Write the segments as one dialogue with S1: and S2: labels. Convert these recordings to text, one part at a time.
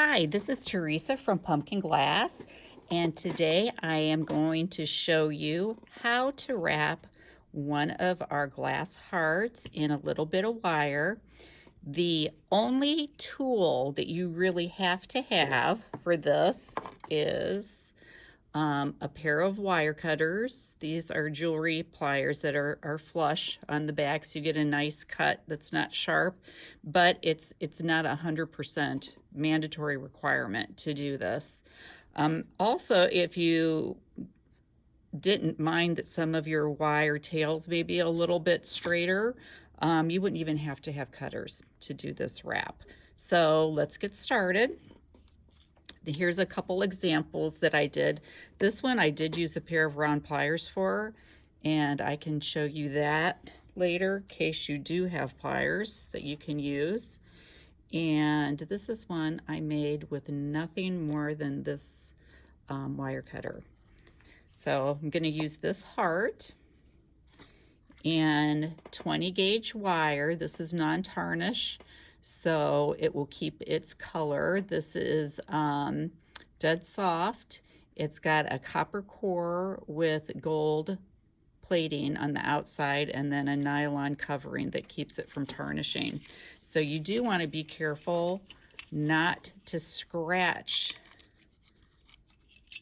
S1: Hi, this is Teresa from Pumpkin Glass, and today I am going to show you how to wrap one of our glass hearts in a little bit of wire. The only tool that you really have to have for this is a pair of wire cutters. These are jewelry pliers that are flush on the back, so you get a nice cut that's not sharp, but it's not 100% mandatory requirement to do this. Also, if you didn't mind that some of your wire tails may be a little bit straighter, you wouldn't even have to have cutters to do this wrap. So let's get started. Here's a couple examples that I did. This one I did use a pair of round pliers for, and I can show you that later in case you do have pliers that you can use. And this is one I made with nothing more than this wire cutter. So I'm going to use this heart and 20 gauge wire. This is non-tarnish, so it will keep its color. This is dead soft. It's got a copper core with gold plating on the outside and then a nylon covering that keeps it from tarnishing. So you do want to be careful not to scratch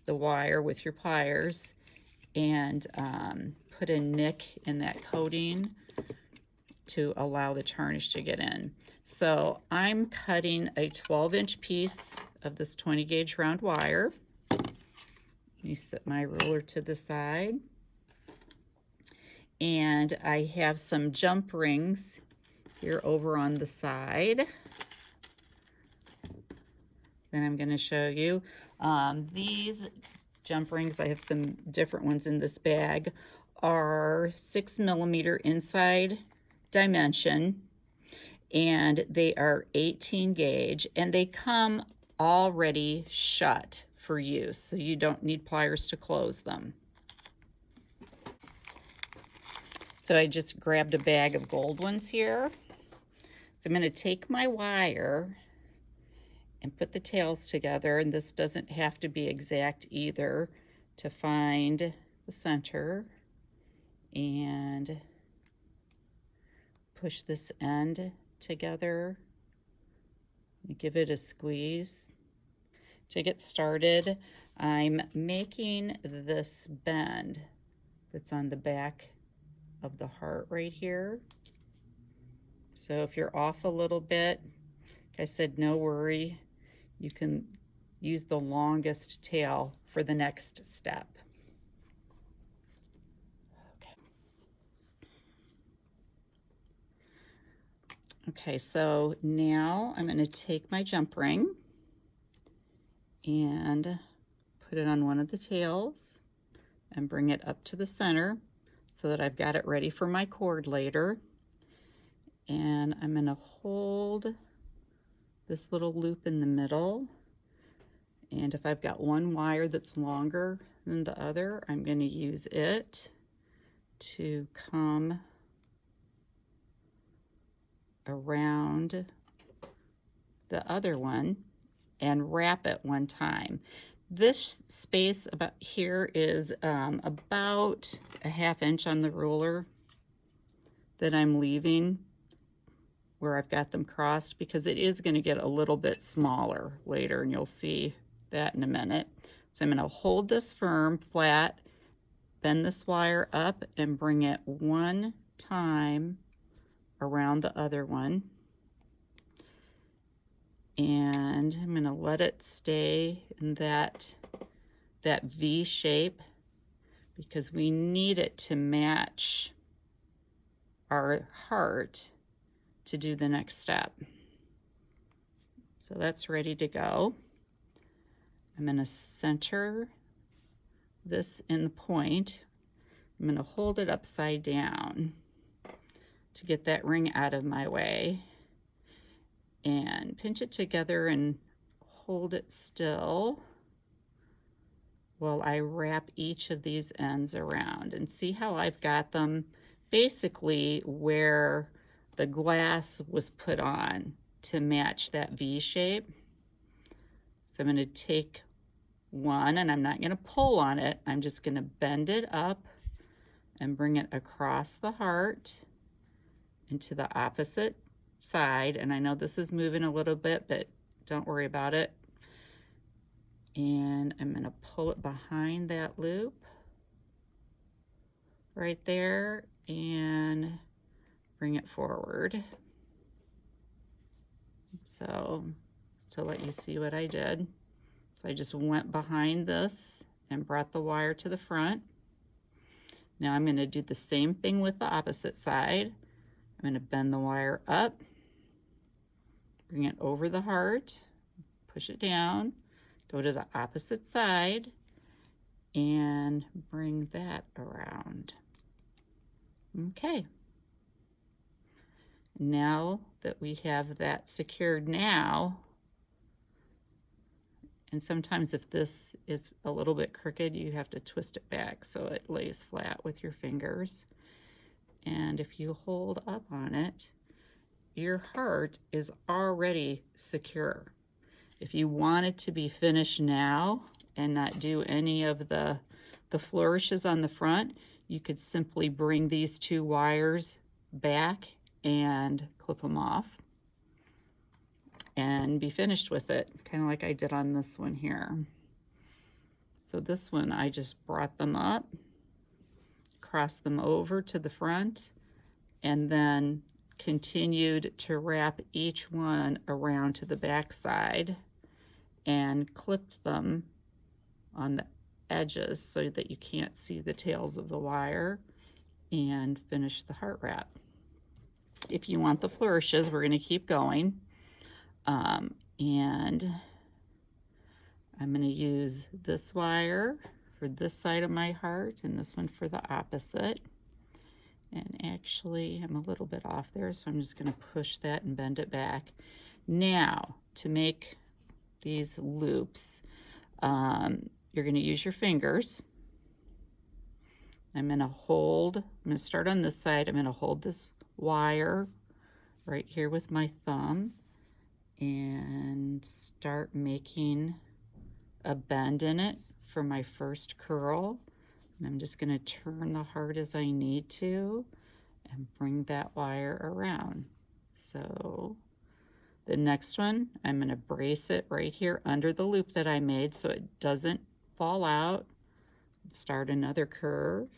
S1: the wire with your pliers and put a nick in that coating to allow the tarnish to get in. So I'm cutting a 12-inch piece of this 20 gauge round wire. Let me set my ruler to the side. And I have some jump rings here over on the side. Then I'm going to show you these jump rings. I have some different ones in this bag, are 6mm inside dimension, and they are 18 gauge, and they come already shut for use, so you don't need pliers to close them. So I just grabbed a bag of gold ones here. So I'm going to take my wire and put the tails together, and this doesn't have to be exact either, to find the center and push this end together and give it a squeeze. To get started, I'm making this bend that's on the back of the heart right here. So if you're off a little bit, like I said, no worry. You can use the longest tail for the next step. Okay, so now I'm going to take my jump ring and put it on one of the tails and bring it up to the center so that I've got it ready for my cord later. And I'm going to hold this little loop in the middle, and if I've got one wire that's longer than the other, I'm going to use it to come around the other one and wrap it one time. This space about here is about a 1/2 inch on the ruler that I'm leaving where I've got them crossed, because it is going to get a little bit smaller later, and you'll see that in a minute. So I'm going to hold this firm flat, bend this wire up, and bring it one time around the other one. And I'm going to let it stay in that V shape, because we need it to match our heart to do the next step. So that's ready to go. I'm going to center this in the point. I'm going to hold it upside down to get that ring out of my way, and pinch it together and hold it still while I wrap each of these ends around. And see how I've got them basically where the glass was put on to match that V shape. So I'm going to take one, and I'm not going to pull on it. I'm just going to bend it up and bring it across the heart into the opposite side. And I know this is moving a little bit, but don't worry about it. And I'm going to pull it behind that loop right there and bring it forward. So to let you see what I did. So I just went behind this and brought the wire to the front. Now I'm going to do the same thing with the opposite side. I'm going to bend the wire up, bring it over the heart, push it down, go to the opposite side, and bring that around. Okay. Now that we have that secured now, and sometimes if this is a little bit crooked, you have to twist it back so it lays flat with your fingers. And if you hold up on it, your heart is already secure. If you want it to be finished now and not do any of the flourishes on the front, you could simply bring these two wires back and clip them off and be finished with it, kind of like I did on this one here. So this one, I just brought them up, crossed them over to the front, and then continued to wrap each one around to the back side and clipped them on the edges so that you can't see the tails of the wire, and finish the heart wrap. If you want the flourishes, we're going to keep going. And I'm going to use this wire for this side of my heart and this one for the opposite. And actually, I'm a little bit off there, so I'm just going to push that and bend it back. Now, to make these loops, you're going to use your fingers. I'm going to start on this side. I'm going to hold this wire right here with my thumb and start making a bend in it for my first curl. And I'm just going to turn the heart as I need to and bring that wire around. So the next one, I'm going to brace it right here under the loop that I made so it doesn't fall out. Start another curve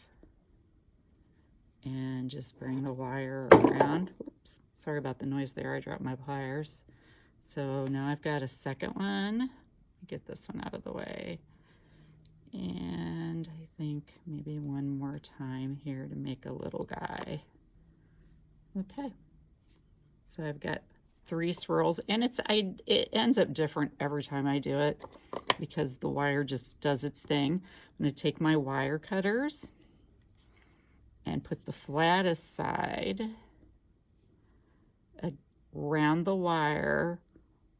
S1: and just bring the wire around. Oops, sorry about the noise there. I dropped my pliers. So now I've got a second one. Get this one out of the way. And I think maybe one more time here to make a little guy. Okay. So I've got 3 swirls, and it ends up different every time I do it because the wire just does its thing. I'm going to take my wire cutters and put the flattest side around the wire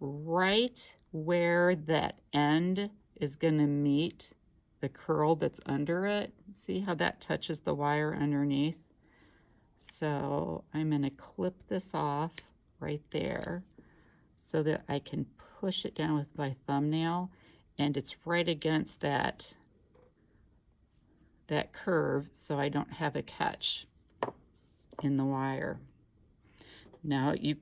S1: right where that end is going to meet the curl that's under it. See how that touches the wire underneath? So I'm going to clip this off right there so that I can push it down with my thumbnail, and it's right against that curve so I don't have a catch in the wire. Now, you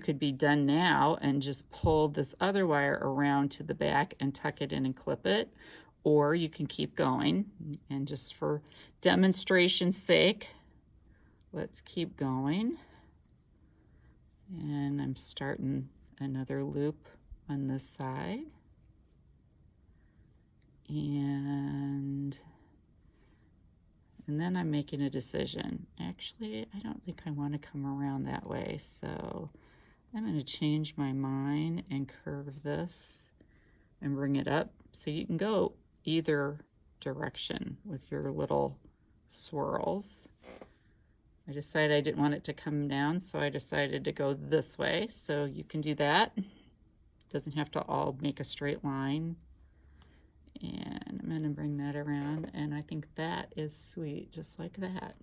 S1: could be done now and just pull this other wire around to the back and tuck it in and clip it, or you can keep going. And just for demonstration's sake, let's keep going. And I'm starting another loop on this side. And then I'm making a decision. Actually, I don't think I want to come around that way, so I'm going to change my mind and curve this and bring it up so you can go either direction with your little swirls. I decided I didn't want it to come down, so I decided to go this way, so you can do that. It doesn't have to all make a straight line. And I'm going to bring that around, and I think that is sweet, just like that.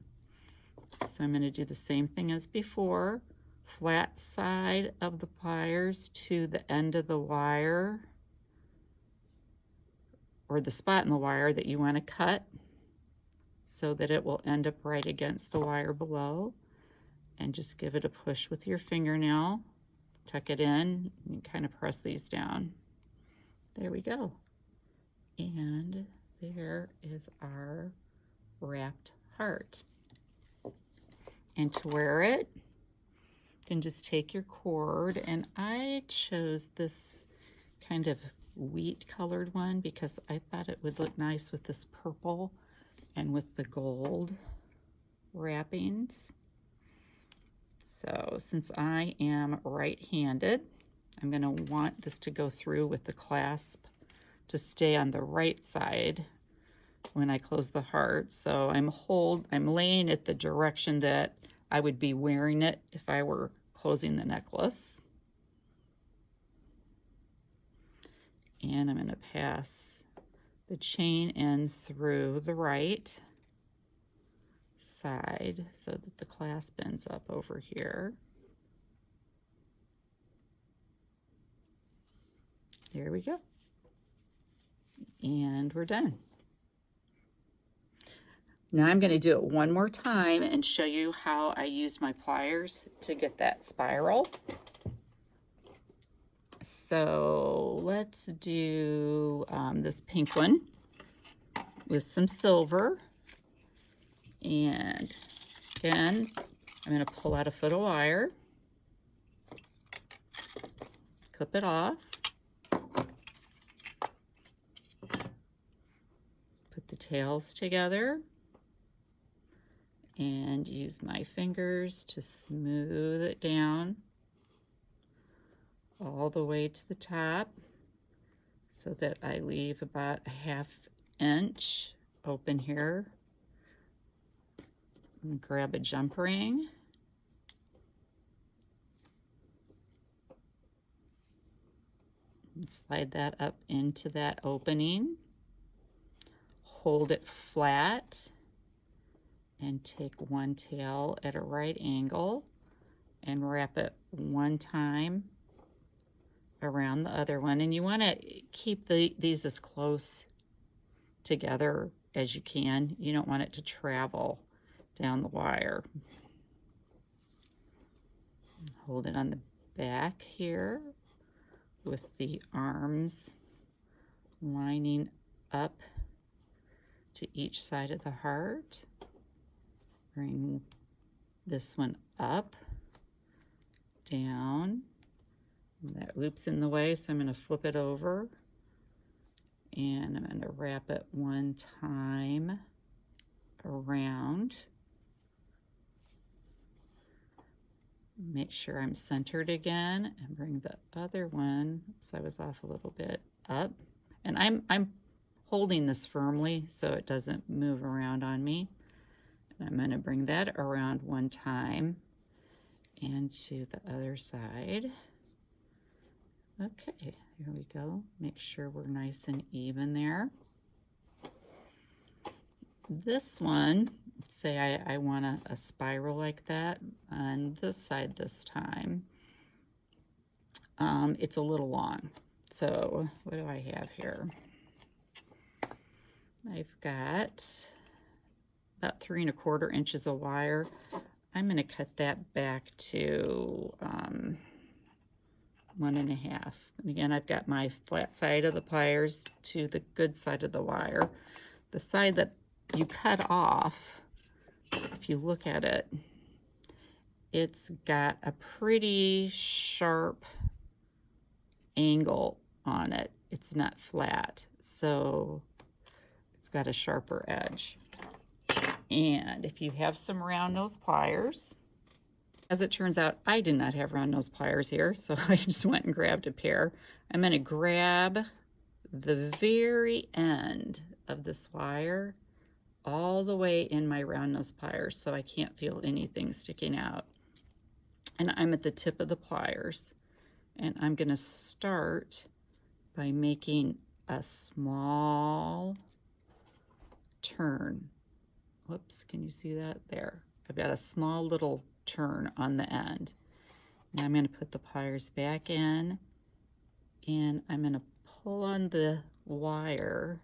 S1: So I'm going to do the same thing as before. Flat side of the pliers to the end of the wire or the spot in the wire that you want to cut so that it will end up right against the wire below. And just give it a push with your fingernail, tuck it in, and kind of press these down. There we go. And there is our wrapped heart. And to wear it, you can just take your cord, and I chose this kind of wheat colored one because I thought it would look nice with this purple and with the gold wrappings. So since I am right-handed, I'm going to want this to go through with the clasp to stay on the right side when I close the heart. So I'm laying it the direction that I would be wearing it if I were closing the necklace. And I'm going to pass the chain in through the right side so that the clasp ends up over here. There we go. And we're done. Now I'm going to do it one more time and show you how I used my pliers to get that spiral. So let's do this pink one with some silver. And again, I'm going to pull out a foot of wire, clip it off, put the tails together, and use my fingers to smooth it down all the way to the top so that I leave about a ½ inch open here. And grab a jump ring. And slide that up into that opening. Hold it flat and take one tail at a right angle and wrap it one time around the other one. And you want to keep these as close together as you can. You don't want it to travel down the wire. Hold it on the back here with the arms lining up to each side of the heart. Bring this one up, down. That loop's in the way, so I'm going to flip it over. And I'm going to wrap it one time around. Make sure I'm centered again and bring the other one, so I was off a little bit, up. And I'm holding this firmly so it doesn't move around on me. And I'm going to bring that around one time and to the other side. Okay, here we go. Make sure we're nice and even there. This one, say I want a spiral like that on this side this time. It's a little long. So what do I have here? I've got about 3 1/4 inches of wire. I'm going to cut that back to 1 1/2. And again, I've got my flat side of the pliers to the good side of the wire. The side that you cut off, if you look at it, it's got a pretty sharp angle on it. It's not flat, so it's got a sharper edge. And if you have some round nose pliers, as it turns out, I did not have round nose pliers here, so I just went and grabbed a pair. I'm going to grab the very end of this wire all the way in my round nose pliers so I can't feel anything sticking out. And I'm at the tip of the pliers. And I'm going to start by making a small turn. Whoops, can you see that? There. I've got a small little turn on the end. Now I'm going to put the pliers back in, and I'm going to pull on the wire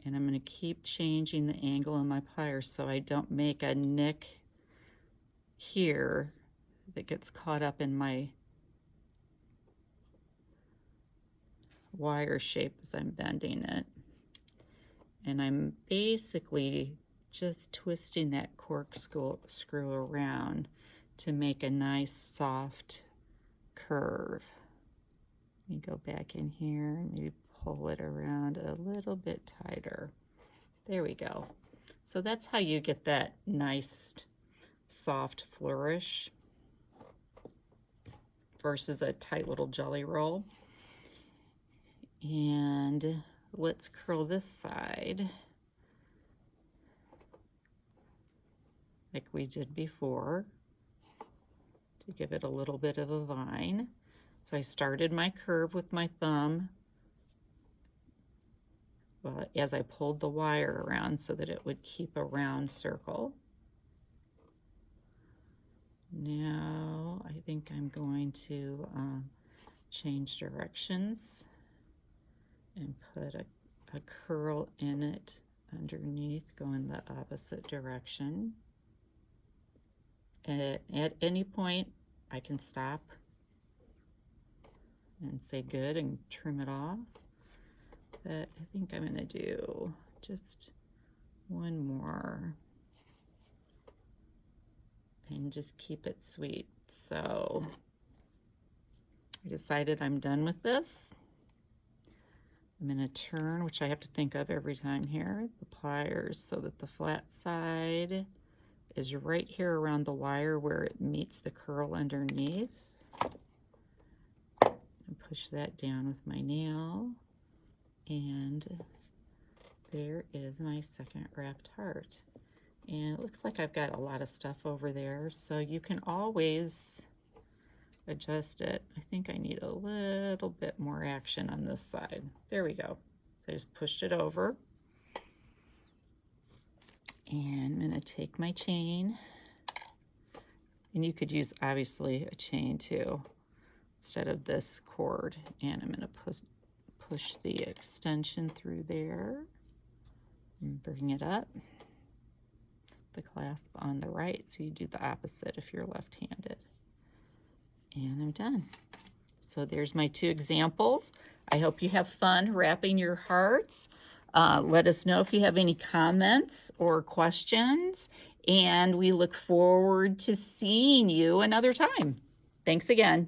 S1: And I'm going to keep changing the angle of my pliers so I don't make a nick here that gets caught up in my wire shape as I'm bending it. And I'm basically just twisting that corkscrew around to make a nice soft curve. Let me go back in here and maybe pull it around a little bit tighter. There we go. So that's how you get that nice soft flourish versus a tight little jelly roll. And let's curl this side like we did before to give it a little bit of a vine. So I started my curve with my thumb as I pulled the wire around so that it would keep a round circle. Now I think I'm going to change directions and put a curl in it underneath, go in the opposite direction. At any point I can stop and say good and trim it off. But I think I'm going to do just one more and just keep it sweet. So I decided I'm done with this. I'm going to turn, which I have to think of every time here, the pliers so that the flat side is right here around the wire where it meets the curl underneath. And push that down with my nail. And there is my second wrapped heart. And it looks like I've got a lot of stuff over there, so you can always adjust it. I think I need a little bit more action on this side. There we go. So I just pushed it over. And I'm going to take my chain, and you could use obviously a chain too instead of this cord, and I'm going to push the extension through there and bring it up. The clasp on the right, so you do the opposite if you're left-handed. And I'm done. So there's my two examples. I hope you have fun wrapping your hearts. Let us know if you have any comments or questions, and we look forward to seeing you another time. Thanks again.